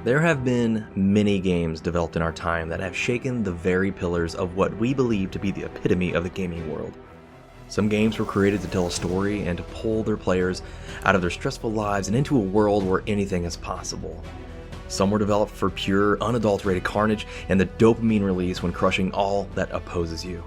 There have been many games developed in our time that have shaken the very pillars of what we believe to be the epitome of the gaming world. Some games were created to tell a story and to pull their players out of their stressful lives and into a world where anything is possible. Some were developed for pure, unadulterated carnage and the dopamine release when crushing all that opposes you.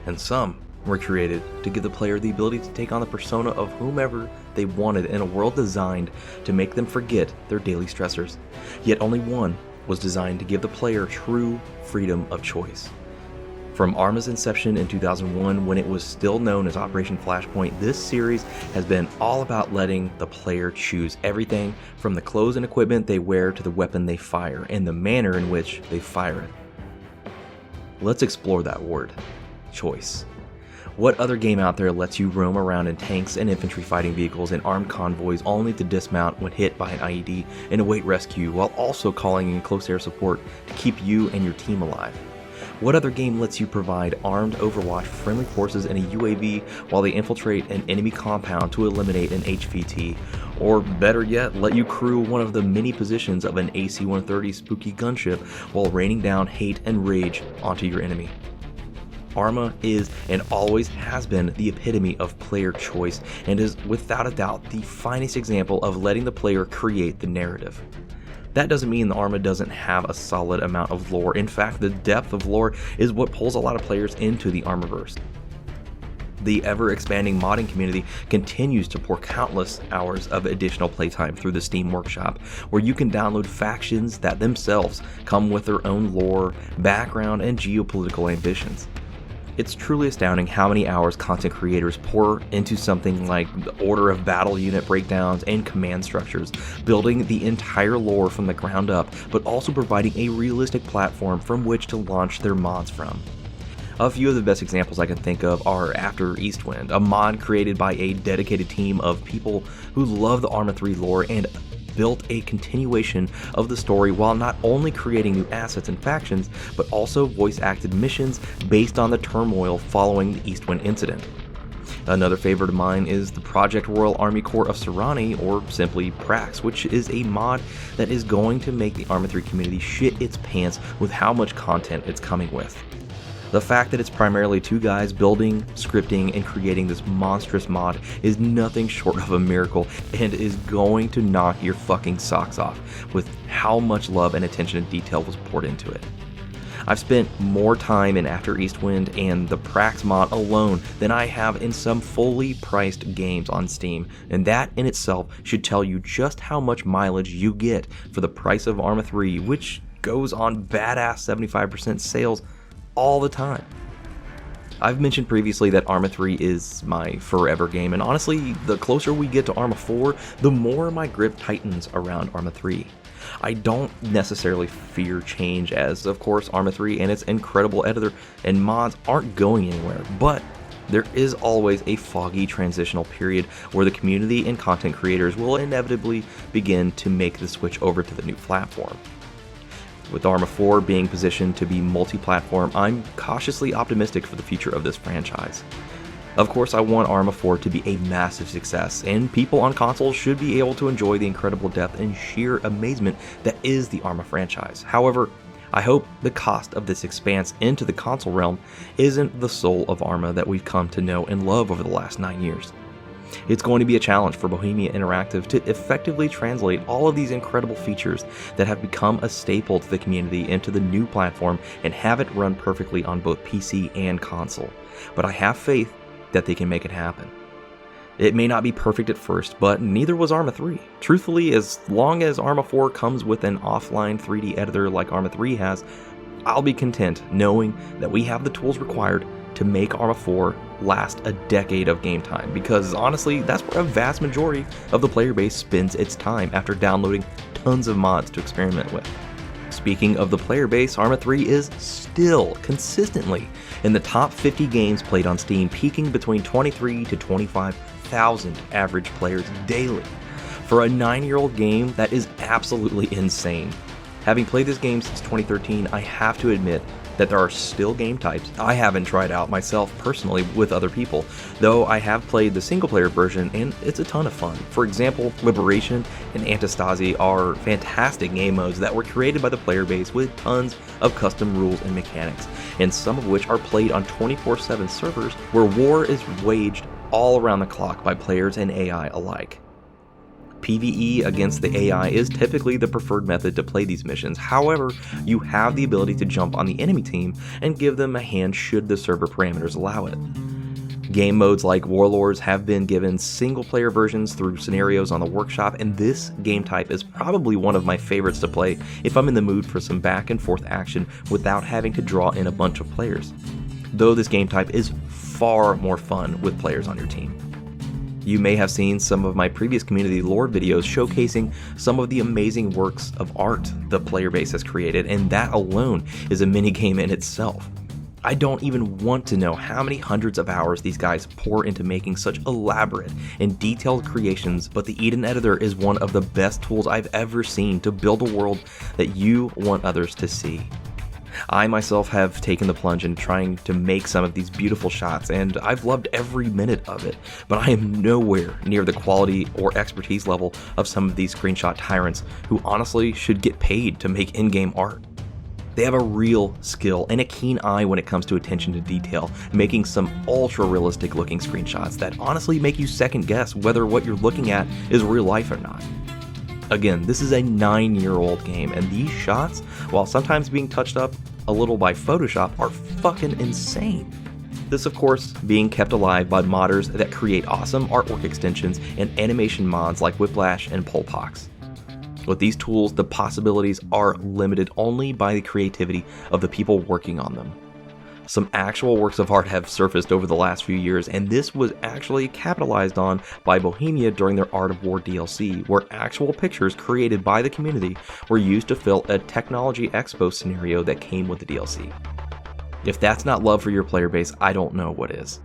And some were created to give the player the ability to take on the persona of whomever they wanted in a world designed to make them forget their daily stressors. Yet only one was designed to give the player true freedom of choice. From Arma's inception in 2001, when it was still known as Operation Flashpoint, this series has been all about letting the player choose everything from the clothes and equipment they wear to the weapon they fire and the manner in which they fire it. Let's explore that word, choice. What other game out there lets you roam around in tanks and infantry fighting vehicles and armed convoys only to dismount when hit by an IED and await rescue while also calling in close air support to keep you and your team alive? What other game lets you provide armed overwatch for friendly forces in a UAV while they infiltrate an enemy compound to eliminate an HVT? Or better yet, let you crew one of the many positions of an AC-130 spooky gunship while raining down hate and rage onto your enemy? Arma is and always has been the epitome of player choice and is without a doubt the finest example of letting the player create the narrative. That doesn't mean the Arma doesn't have a solid amount of lore. In fact, the depth of lore is what pulls a lot of players into the Armaverse. The ever-expanding modding community continues to pour countless hours of additional playtime through the Steam Workshop, where you can download factions that themselves come with their own lore, background, and geopolitical ambitions. It's truly astounding how many hours content creators pour into something like the order of battle unit breakdowns and command structures, building the entire lore from the ground up, but also providing a realistic platform from which to launch their mods from. A few of the best examples I can think of are After Eastwind, a mod created by a dedicated team of people who love the Arma 3 lore and built a continuation of the story while not only creating new assets and factions, but also voice-acted missions based on the turmoil following the Eastwind incident. Another favorite of mine is the Project Royal Army Corps of Serani, or simply Prax, which is a mod that is going to make the Arma 3 community shit its pants with how much content it's coming with. The fact that it's primarily two guys building, scripting, and creating this monstrous mod is nothing short of a miracle and is going to knock your fucking socks off with how much love and attention and detail was poured into it. I've spent more time in After Eastwind and the Prax mod alone than I have in some fully priced games on Steam, and that in itself should tell you just how much mileage you get for the price of Arma 3, which goes on badass 75% sales all the time. I've mentioned previously that Arma 3 is my forever game, and honestly, the closer we get to Arma 4, the more my grip tightens around Arma 3. I don't necessarily fear change, as of course Arma 3 and its incredible editor and mods aren't going anywhere, but there is always a foggy transitional period where the community and content creators will inevitably begin to make the switch over to the new platform. With Arma 4 being positioned to be multi-platform, I'm cautiously optimistic for the future of this franchise. Of course, I want Arma 4 to be a massive success, and people on consoles should be able to enjoy the incredible depth and sheer amazement that is the Arma franchise. However, I hope the cost of this expanse into the console realm isn't the soul of Arma that we've come to know and love over the last 9 years. It's going to be a challenge for Bohemia Interactive to effectively translate all of these incredible features that have become a staple to the community into the new platform and have it run perfectly on both PC and console. But I have faith that they can make it happen. It may not be perfect at first, but neither was Arma 3. Truthfully, as long as Arma 4 comes with an offline 3D editor like Arma 3 has, I'll be content knowing that we have the tools required to make Arma 4 last a decade of game time, because honestly, that's where a vast majority of the player base spends its time after downloading tons of mods to experiment with. Speaking of the player base, Arma 3 is still consistently in the top 50 games played on Steam, peaking between 23 to 25,000 average players daily. For a 9-year-old game, that is absolutely insane. Having played this game since 2013, I have to admit that there are still game types I haven't tried out myself personally with other people, though I have played the single player version and it's a ton of fun. For example, Liberation and Antistasi are fantastic game modes that were created by the player base with tons of custom rules and mechanics, and some of which are played on 24/7 servers where war is waged all around the clock by players and AI alike. PvE against the AI is typically the preferred method to play these missions. However, you have the ability to jump on the enemy team and give them a hand should the server parameters allow it. Game modes like Warlords have been given single player versions through scenarios on the workshop, and this game type is probably one of my favorites to play if I'm in the mood for some back and forth action without having to draw in a bunch of players. Though this game type is far more fun with players on your team. You may have seen some of my previous community lore videos showcasing some of the amazing works of art the player base has created, and that alone is a minigame in itself. I don't even want to know how many hundreds of hours these guys pour into making such elaborate and detailed creations, but the Eden Editor is one of the best tools I've ever seen to build a world that you want others to see. I myself have taken the plunge in trying to make some of these beautiful shots, and I've loved every minute of it, but I am nowhere near the quality or expertise level of some of these screenshot tyrants who honestly should get paid to make in-game art. They have a real skill and a keen eye when it comes to attention to detail, making some ultra-realistic looking screenshots that honestly make you second guess whether what you're looking at is real life or not. Again, this is a 9-year-old game, and these shots, while sometimes being touched up a little by Photoshop, are fucking insane. This, of course, being kept alive by modders that create awesome artwork extensions and animation mods like Whiplash and Polpox. With these tools, the possibilities are limited only by the creativity of the people working on them. Some actual works of art have surfaced over the last few years, and this was actually capitalized on by Bohemia during their Art of War DLC, where actual pictures created by the community were used to fill a Technology Expo scenario that came with the DLC. If that's not love for your player base, I don't know what is.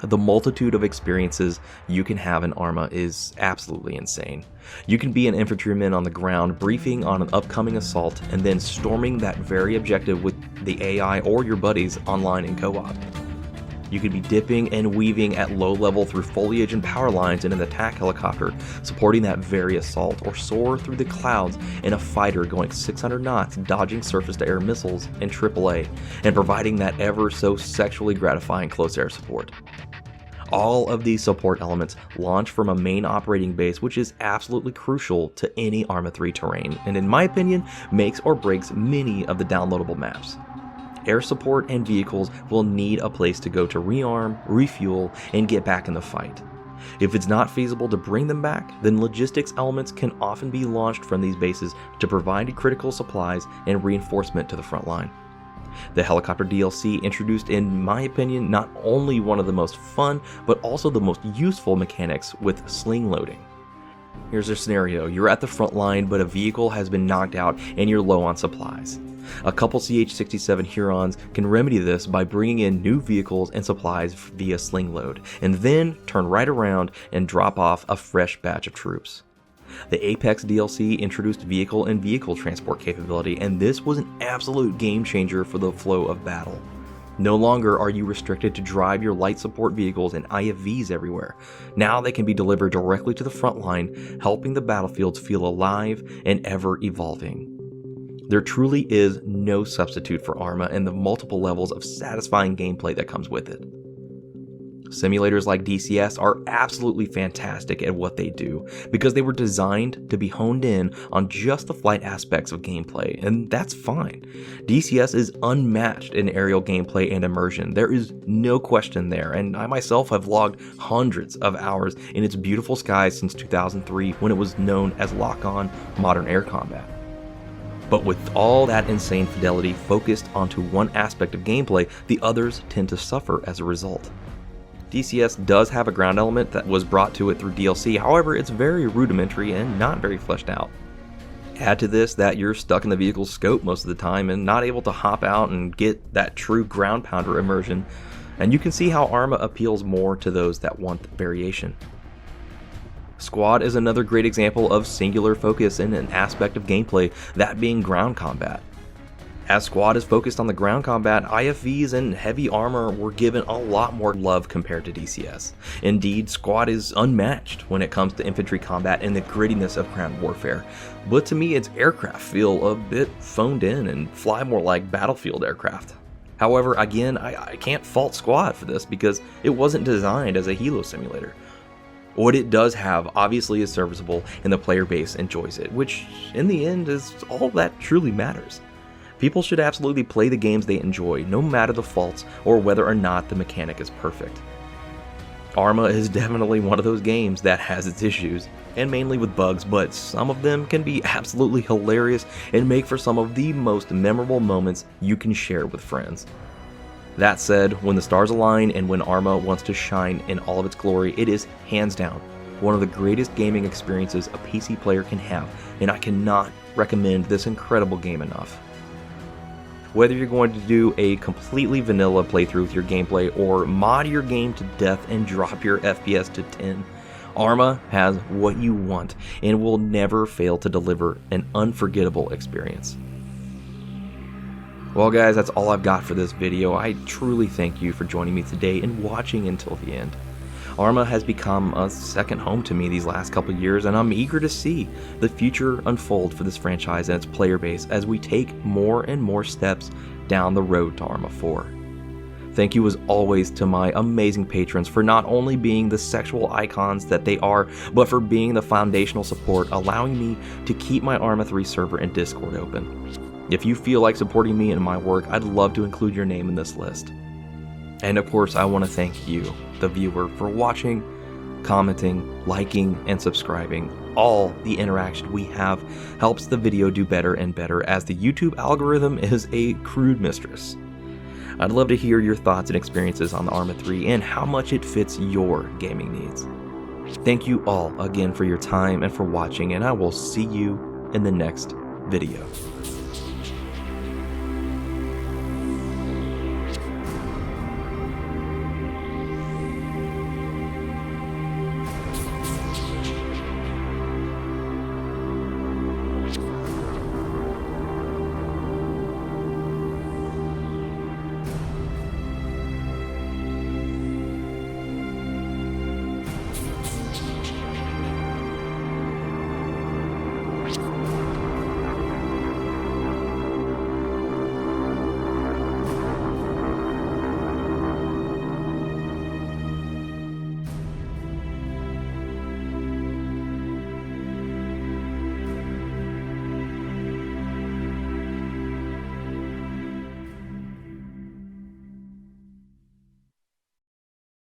The multitude of experiences you can have in Arma is absolutely insane. You can be an infantryman on the ground, briefing on an upcoming assault, and then storming that very objective with the AI or your buddies online in co-op. You could be dipping and weaving at low level through foliage and power lines in an attack helicopter, supporting that very assault, or soar through the clouds in a fighter going 600 knots, dodging surface-to-air missiles in AAA, and providing that ever so sexually gratifying close air support. All of these support elements launch from a main operating base, which is absolutely crucial to any Arma 3 terrain, and in my opinion, makes or breaks many of the downloadable maps. Air support and vehicles will need a place to go to rearm, refuel, and get back in the fight. If it's not feasible to bring them back, then logistics elements can often be launched from these bases to provide critical supplies and reinforcement to the front line. The helicopter DLC introduced, in my opinion, not only one of the most fun, but also the most useful mechanics with sling loading. Here's a scenario: you're at the front line, but a vehicle has been knocked out and you're low on supplies. A couple CH-67 Hurons can remedy this by bringing in new vehicles and supplies via sling load, and then turn right around and drop off a fresh batch of troops. The Apex DLC introduced vehicle and vehicle transport capability, and this was an absolute game changer for the flow of battle. No longer are you restricted to drive your light support vehicles and IFVs everywhere. Now they can be delivered directly to the front line, helping the battlefields feel alive and ever evolving. There truly is no substitute for Arma and the multiple levels of satisfying gameplay that comes with it. Simulators like DCS are absolutely fantastic at what they do because they were designed to be honed in on just the flight aspects of gameplay, and that's fine. DCS is unmatched in aerial gameplay and immersion. There is no question there, and I myself have logged hundreds of hours in its beautiful skies since 2003 when it was known as Lock-On Modern Air Combat. But with all that insane fidelity focused onto one aspect of gameplay, the others tend to suffer as a result. DCS does have a ground element that was brought to it through DLC, however it's very rudimentary and not very fleshed out. Add to this that you're stuck in the vehicle's scope most of the time and not able to hop out and get that true ground pounder immersion, and you can see how Arma appeals more to those that want variation. Squad is another great example of singular focus in an aspect of gameplay, that being ground combat. As Squad is focused on the ground combat, IFVs and heavy armor were given a lot more love compared to DCS. Indeed, Squad is unmatched when it comes to infantry combat and the grittiness of ground warfare, but to me its aircraft feel a bit phoned in and fly more like battlefield aircraft. However, again, I can't fault Squad for this because it wasn't designed as a helo simulator. What it does have obviously is serviceable and the player base enjoys it, which in the end is all that truly matters. People should absolutely play the games they enjoy, no matter the faults or whether or not the mechanic is perfect. Arma is definitely one of those games that has its issues, and mainly with bugs, but some of them can be absolutely hilarious and make for some of the most memorable moments you can share with friends. That said, when the stars align and when Arma wants to shine in all of its glory, it is hands down one of the greatest gaming experiences a PC player can have, and I cannot recommend this incredible game enough. Whether you're going to do a completely vanilla playthrough with your gameplay or mod your game to death and drop your FPS to 10, Arma has what you want and will never fail to deliver an unforgettable experience. Well guys, that's all I've got for this video. I truly thank you for joining me today and watching until the end. Arma has become a second home to me these last couple years, and I'm eager to see the future unfold for this franchise and its player base as we take more and more steps down the road to Arma 4. Thank you as always to my amazing patrons for not only being the sexual icons that they are, but for being the foundational support allowing me to keep my Arma 3 server and Discord open. If you feel like supporting me and my work, I'd love to include your name in this list. And of course, I want to thank you, the viewer, for watching, commenting, liking, and subscribing. All the interaction we have helps the video do better and better, as the YouTube algorithm is a crude mistress. I'd love to hear your thoughts and experiences on the Arma 3 and how much it fits your gaming needs. Thank you all again for your time and for watching, and I will see you in the next video.